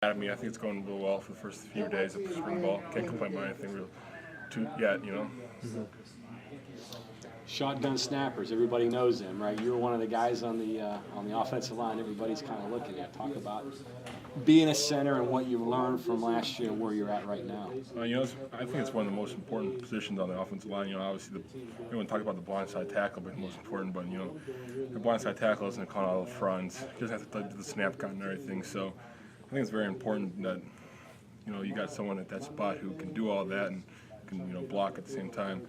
I mean, I think it's going real well for the first few days of spring ball. Can't complain about anything real yet, you know. Shotgun snappers, everybody knows them, right? You're one of the guys on the offensive line everybody's kind of looking at. Talk about being a center and what you've learned from last year and where you're at right now. You know, I think it's one of the most important positions on the offensive line. You know, obviously, everyone talks about the blindside tackle being the most important, but, you know, the blindside tackle isn't calling all the fronts. He doesn't have to do the snap count and everything. So I think it's very important that, you know, you got someone at that spot who can do all that and can, you know, block at the same time.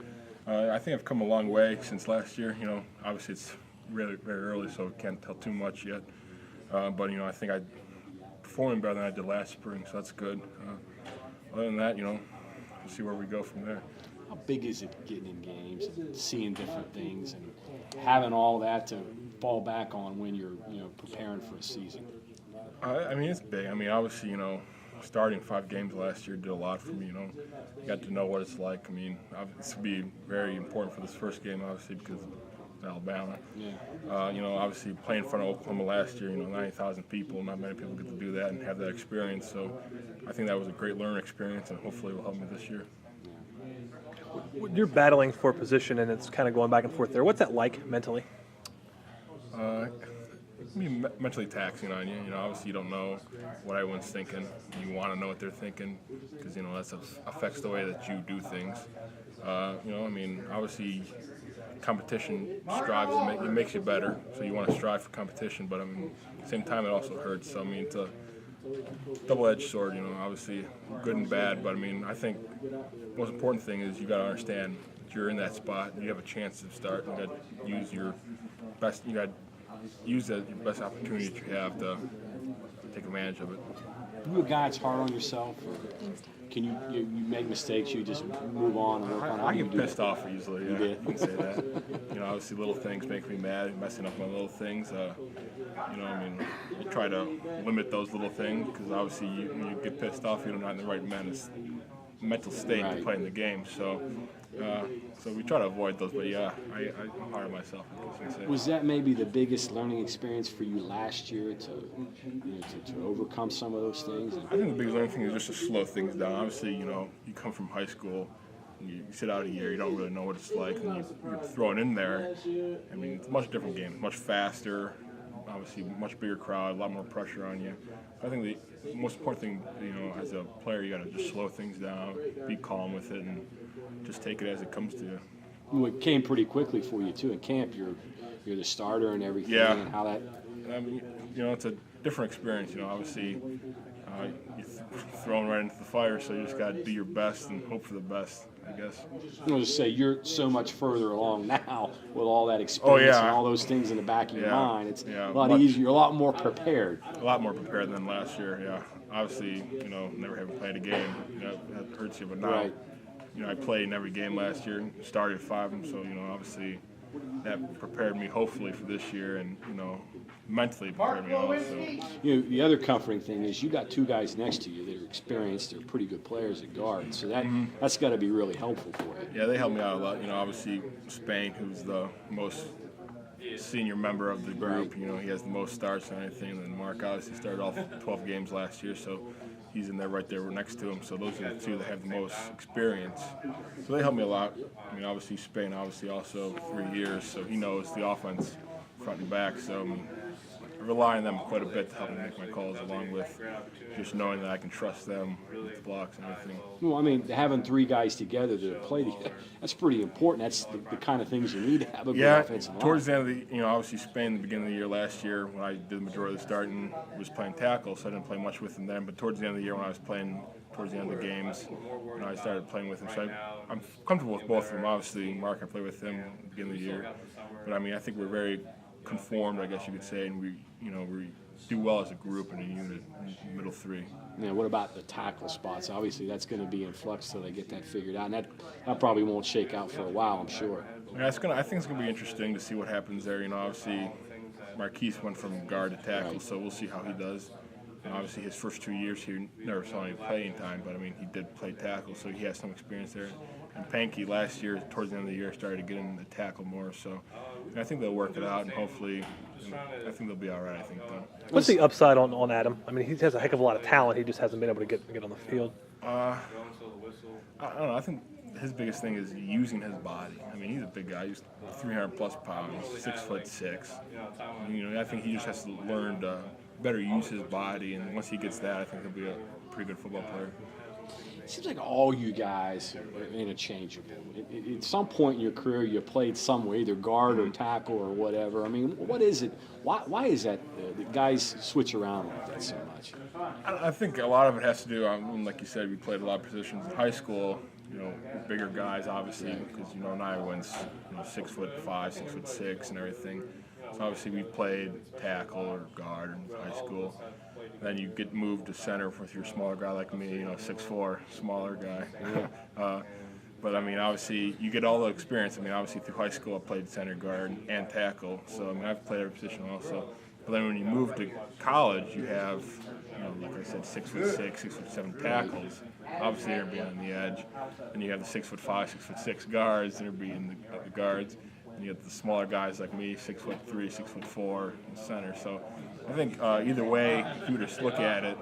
I think I've come a long way since last year. You know, obviously it's really very early, so I can't tell too much yet. But, you know, I think I'm performing better than I did last spring, so that's good. Other than that, you know, we'll see where we go from there. How big is it getting in games and seeing different things and having all that to fall back on when you're, you know, preparing for a season? I mean, it's big. I mean, obviously, you know, starting 5 games last year did a lot for me, you know. You got to know what it's like. I mean, this would be very important for this first game, obviously, because it's Alabama. Yeah. You know, obviously playing in front of Oklahoma last year, you know, 90,000 people, not many people get to do that and have that experience. So I think that was a great learning experience, and hopefully it will help me this year. You're battling for position, and it's kind of going back and forth there. What's that like mentally? It can be mentally taxing on you. You know, obviously you don't know what everyone's thinking. You want to know what they're thinking because, you know, that affects the way that you do things. You know, I mean, obviously competition strives, it makes you better, so you want to strive for competition, but I mean, at the same time it also hurts. So I mean, it's a double-edged sword, you know, obviously good and bad, but I mean, I think the most important thing is you got to understand that you're in that spot, you have a chance to start, you got to use your best, you got to use your best opportunity that you have to take advantage of it. Are you a guy that's hard on yourself, or can you make mistakes, you just move on and work on it? I get pissed off easily, yeah. You can say that. You know, obviously little things make me mad, messing up on little things. You know, I mean, you try to limit those little things because obviously when you get pissed off, you're not in the right mental state to play in the game. So we try to avoid those, but yeah, I'm hard on myself. Was that maybe the biggest learning experience for you last year to overcome some of those things? I think the biggest learning thing is just to slow things down. Obviously, you know, you come from high school, and you sit out a year, you don't really know what it's like, and you're thrown in there. I mean, it's a much different game, much faster, obviously much bigger crowd, a lot more pressure on you. I think the most important thing, you know, as a player, you got to just slow things down, be calm with it, and just take it as it comes to you. Well, it came pretty quickly for you too. In camp, you're the starter and everything. Yeah. And how that. I mean, you know, it's a different experience. You know, obviously, you're thrown right into the fire, so you just got to do your best and hope for the best, I guess. I was just say you're so much further along now with all that experience and all those things in the back of your mind. It's a lot easier. You're a lot more prepared. A lot more prepared than last year. Yeah. Obviously, you know, never having played a game, you know, that hurts you. But now, you know, I played in every game last year, started 5 of them, so, you know, obviously that prepared me hopefully for this year and, you know, mentally prepared me also. You know, the other comforting thing is you got 2 guys next to you that are experienced, they're pretty good players at guard, so that's got to be really helpful for you. Yeah, they helped me out a lot. You know, obviously Spain, who's the most senior member of the group, you know, he has the most starts and everything, and then Mark obviously started off 12 games last year, so he's in there right there next to him. So those are the 2 that have the most experience. So they help me a lot. I mean, obviously Spain, obviously also 3 years, so he knows the offense front and back. So I rely on them quite a bit to help me make my calls, along with just knowing that I can trust them with the blocks and everything. Well, I mean, having 3 guys together that play together, that's pretty important. That's the kind of things you need to have a good offensive line. Towards the end of the, you know, obviously Spain, the beginning of the year last year, when I did the majority of the starting, was playing tackle, so I didn't play much with him then. But towards the end of the year, when I was playing towards the end of the games, you know, I started playing with him. So I'm comfortable with both of them. Obviously, Mark, I played with him at the beginning of the year. But I mean, I think we're very conformed, I guess you could say, and we do well as a group in a unit, middle 3. Yeah, what about the tackle spots? Obviously, that's going to be in flux till they get that figured out, and that probably won't shake out for a while, I'm sure. Yeah, I think it's going to be interesting to see what happens there. You know, obviously, Marquise went from guard to tackle, so we'll see how he does. And obviously, his first 2 years, he never saw any playing time, but I mean, he did play tackle, so he has some experience there. And Pankey last year, towards the end of the year, started to get in the tackle more. So I think they'll work it out, and hopefully I think they'll be all right. I think though. What's the upside on Adam? I mean, he has a heck of a lot of talent. He just hasn't been able to get on the field. I don't know. I think his biggest thing is using his body. I mean, he's a big guy. He's 300 plus pounds, 6'6". I think he just has to learn to better use his body, and once he gets that, I think he'll be a pretty good football player. It seems like all you guys are interchangeable. At some point in your career, you played somewhere, either guard or tackle or whatever. I mean, what is it? Why is that that guys switch around like that so much? I think a lot of it has to do, like you said, we played a lot of positions in high school. Bigger guys, obviously, because not everyone's 6'5", 6'6", and everything. So obviously we played tackle or guard in high school. Then you get moved to center with your smaller guy like me, 6'4", smaller guy. But I mean, obviously you get all the experience. I mean, obviously through high school I played center, guard, and tackle. So I mean, I've played every position also. But then when you move to college, you have, like I said, 6'6", 6'7" tackles. Obviously they're be on the edge, and you have the 6'5", 6'6" guards. They're being the guards. And you have the smaller guys like me, 6'3", 6'4", in center. So I think either way, if you were to look at it,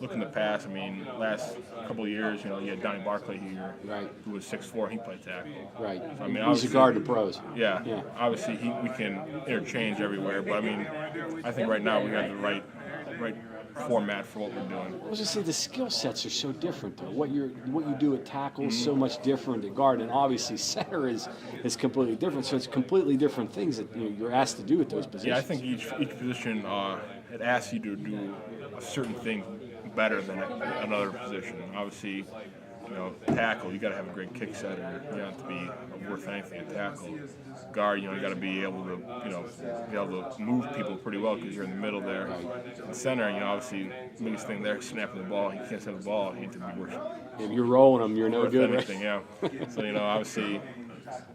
look in the past. I mean, last couple of years, you had Donnie Barkley here, right, who was 6'4", he played tackle. Right. So, I mean, he's a guard to pros. Yeah. Obviously, we can interchange everywhere, but I mean, I think right now we have the right format for what we're doing. I was just saying the skill sets are so different, though. What you do at tackle is so much different at guard, and obviously center is completely different. So it's completely different things that you're asked to do at those positions. Yeah, I think each position it asks you to do a certain thing better than another position. Obviously, tackle, you got to have a great kick setter. You don't have to be worth anything at tackle. Guard, you got to be able to, move people pretty well because you're in the middle there. And center, obviously, the biggest thing there is snapping the ball. You can't snap the ball. You need to be worth. If you're rolling them, you're no good. Anything, yeah. So obviously,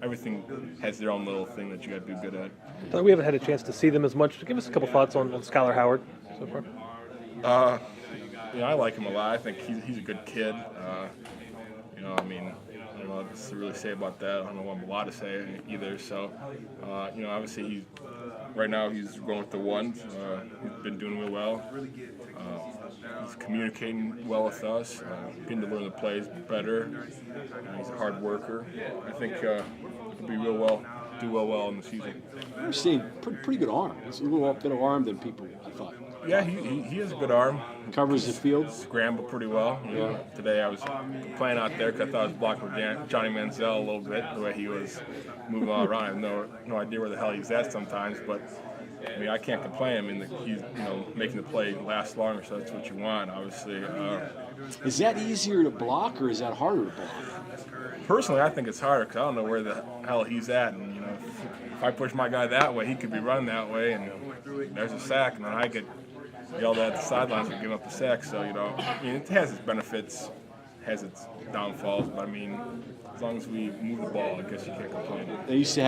everything has their own little thing that you got to do good at. We haven't had a chance to see them as much. Give us a couple thoughts on Skylar Howard so far. I like him a lot. I think he's a good kid. I mean, I don't know what to really say about that. I don't know what a lot to say either. So, obviously right now he's going with the ones. He's been doing real well. He's communicating well with us, getting to learn the plays better. He's a hard worker. I think he'll be do well in the season. We're seeing pretty good arm. He's a little better arm than people, I thought. Yeah, he has a good arm. Covers the field. Scrambled pretty well. Today I was playing out there because I thought I was blocking with Johnny Manziel a little bit, the way he was moving all around. I have no idea where the hell he's at sometimes, but I mean, I can't complain. I mean, he's making the play last longer, so that's what you want, obviously. Is that easier to block or is that harder to block? Personally, I think it's harder because I don't know where the hell he's at, and if I push my guy that way, he could be running that way, and there's a sack, and then I get yelled at the sidelines for giving up the sack. So I mean, it has its benefits, has its downfalls, but I mean, as long as we move the ball, I guess you can't complain. They used to have